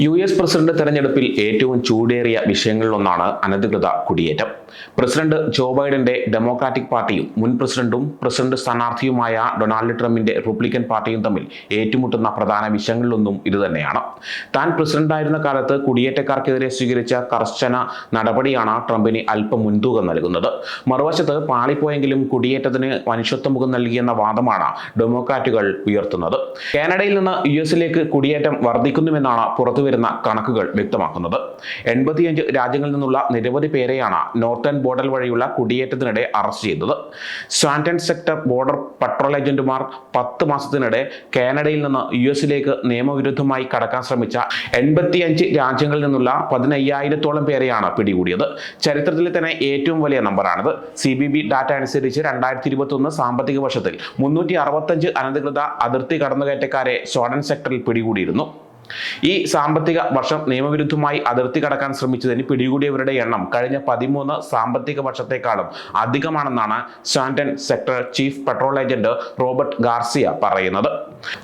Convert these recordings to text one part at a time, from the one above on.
US president തെരഞ്ഞെടുപ്പിൽ ഏറ്റവും ചൂടേറിയ വിഷയങ്ങളിലൊന്നാണ് അനധികൃത കുടിയേറ്റം. പ്രസിഡന്റ് ജോ ബൈഡന്റെ ഡെമോക്രാറ്റിക് പാർട്ടിയും മുൻ പ്രസിഡന്റ് സ്ഥാനാർത്ഥിയുമായ ഡൊണാൾഡ് ട്രംപിന്റെ റിപ്പബ്ലിക്കൻ പാർട്ടിയും തമ്മിൽ ഏറ്റുമുട്ടുന്ന പ്രധാന വിഷയങ്ങളിലൊന്നും ഇതുതന്നെയാണ്. താൻ പ്രസിഡന്റായിരുന്ന കാലത്ത് കുടിയേറ്റക്കാർക്കെതിരെ സ്വീകരിച്ച കർശന നടപടിയാണ് ട്രംപിന് അല്പം മുൻതൂക്കം നൽകുന്നത്. മറുവശത്ത് പാളിപ്പോയെങ്കിലും കുടിയേറ്റത്തിന് മനുഷ്യത്വമുഖം നൽകിയെന്ന വാദമാണ് ഡെമോക്രാറ്റുകൾ ഉയർത്തുന്നത്. കാനഡയിൽ നിന്ന് US-ലേക്ക് കുടിയേറ്റം വർദ്ധിക്കുന്നുവെന്നാണ് പുറത്തുവരുന്ന കണക്കുകൾ വ്യക്തമാക്കുന്നത്. 85 രാജ്യങ്ങളിൽ നിന്നുള്ള നിരവധി പേരെയാണ് നോർത്തേൺ ബോർഡർ വഴിയുള്ള കുടിയേറ്റത്തിനിടെ അറസ്റ്റ് ചെയ്തത്. സ്വാൻറ്റൻ സെക്ടർ ബോർഡർ പട്രോൾ ഏജന്റുമാർ 10 മാസത്തിനിടെ കാനഡയിൽ നിന്ന് US-ലേക്ക് നിയമവിരുദ്ധമായി കടക്കാൻ ശ്രമിച്ച 85 രാജ്യങ്ങളിൽ നിന്നുള്ള 15,000-ഓളം പേരെയാണ് പിടികൂടിയത്. ചരിത്രത്തിലെ തന്നെ ഏറ്റവും വലിയ നമ്പറാണിത്. CBP ഡാറ്റ അനുസരിച്ച് 2021 സാമ്പത്തിക വർഷത്തിൽ 365 അനധികൃത അതിർത്തി കടന്നുകയറ്റക്കാരെ സ്വാൻറ്റൻ സെക്ടറിൽ പിടികൂടിയിരുന്നു. ഈ സാമ്പത്തിക വർഷം നിയമവിരുദ്ധമായി അതിർത്തി കടക്കാൻ ശ്രമിച്ചതിന് പിടികൂടിയവരുടെ എണ്ണം കഴിഞ്ഞ 13 സാമ്പത്തിക വർഷത്തെക്കാളും അധികമാണെന്നാണ് Swanton sector chief patrol agent Robert Garcia പറയുന്നത്.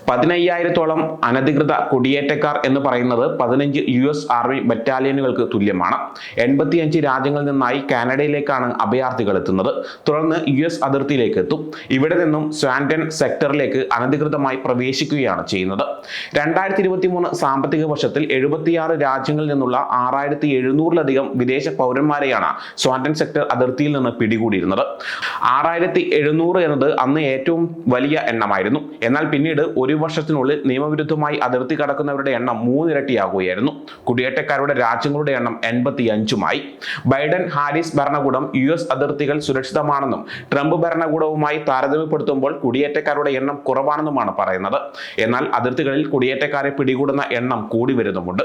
15,000-ഓളം അനധികൃത കുടിയേറ്റക്കാർ എന്ന് പറയുന്നത് 15 US ആർമി ബറ്റാലിയനുകൾക്ക് തുല്യമാണ്. 85 രാജ്യങ്ങളിൽ നിന്നായി കാനഡയിലേക്കാണ് അഭയാർത്ഥികൾ എത്തുന്നത്. തുടർന്ന് US അതിർത്തിയിലേക്ക് എത്തും. ഇവിടെ നിന്നും സ്വാൻറ്റൻ സെക്ടറിലേക്ക് അനധികൃതമായി പ്രവേശിക്കുകയാണ് ചെയ്യുന്നത്. 2023 സാമ്പത്തിക വർഷത്തിൽ 76 രാജ്യങ്ങളിൽ നിന്നുള്ള 6,700-ലധികം വിദേശ പൗരന്മാരെയാണ് സ്വാൻറ്റൻ സെക്ടർ അതിർത്തിയിൽ നിന്ന് പിടികൂടിയിരുന്നത്. 6,700 എന്നത് അന്ന് ഏറ്റവും വലിയ എണ്ണമായിരുന്നു. എന്നാൽ പിന്നീട് ഒരു വർഷത്തിനുള്ളിൽ നിയമവിരുദ്ധമായി അതിർത്തി കടക്കുന്നവരുടെ എണ്ണം 3 ഇരട്ടിയാകുകയായിരുന്നു. കുടിയേറ്റക്കാരുടെ രാജ്യങ്ങളുടെ എണ്ണം 85-മായി. ബൈഡൻ ഹാരിസ് ഭരണകൂടം US അതിർത്തികൾ സുരക്ഷിതമാണെന്നും ട്രംപ് ഭരണകൂടവുമായി താരതമ്യപ്പെടുത്തുമ്പോൾ കുടിയേറ്റക്കാരുടെ എണ്ണം കുറവാണെന്നുമാണ് പറയുന്നത്. എന്നാൽ അതിർത്തികളിൽ കുടിയേറ്റക്കാരെ പിടികൂടുന്ന എണ്ണം കൂടി വരുന്നുമുണ്ട്.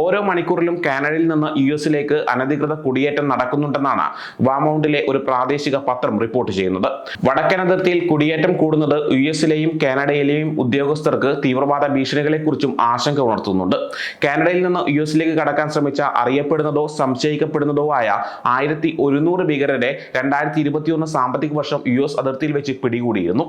ഓരോ മണിക്കൂറിലും കാനഡയിൽ നിന്ന് US-ലേക്ക് അനധികൃത കുടിയേറ്റം നടക്കുന്നുണ്ടെന്നാണ് വാമൗണ്ടിലെ ഒരു പ്രാദേശിക പത്രം റിപ്പോർട്ട് ചെയ്യുന്നത്. വടക്കൻ അതിർത്തിയിൽ കുടിയേറ്റം കൂടുന്നത് US-ലെയും കാനഡയിലെയും ഉദ്യോഗസ്ഥർക്ക് തീവ്രവാദ ഭീഷണികളെക്കുറിച്ചും ആശങ്ക ഉണർത്തുന്നുണ്ട്. കാനഡയിൽ നിന്ന് US-ലേക്ക് കടക്കാൻ ശ്രമിച്ച അറിയപ്പെടുന്നതോ സംശയിക്കപ്പെടുന്നതോ ആയ 1,100 ഭീകരരെ 2021 സാമ്പത്തിക വർഷം US അതിർത്തിയിൽ വെച്ച് പിടികൂടിയിരുന്നു.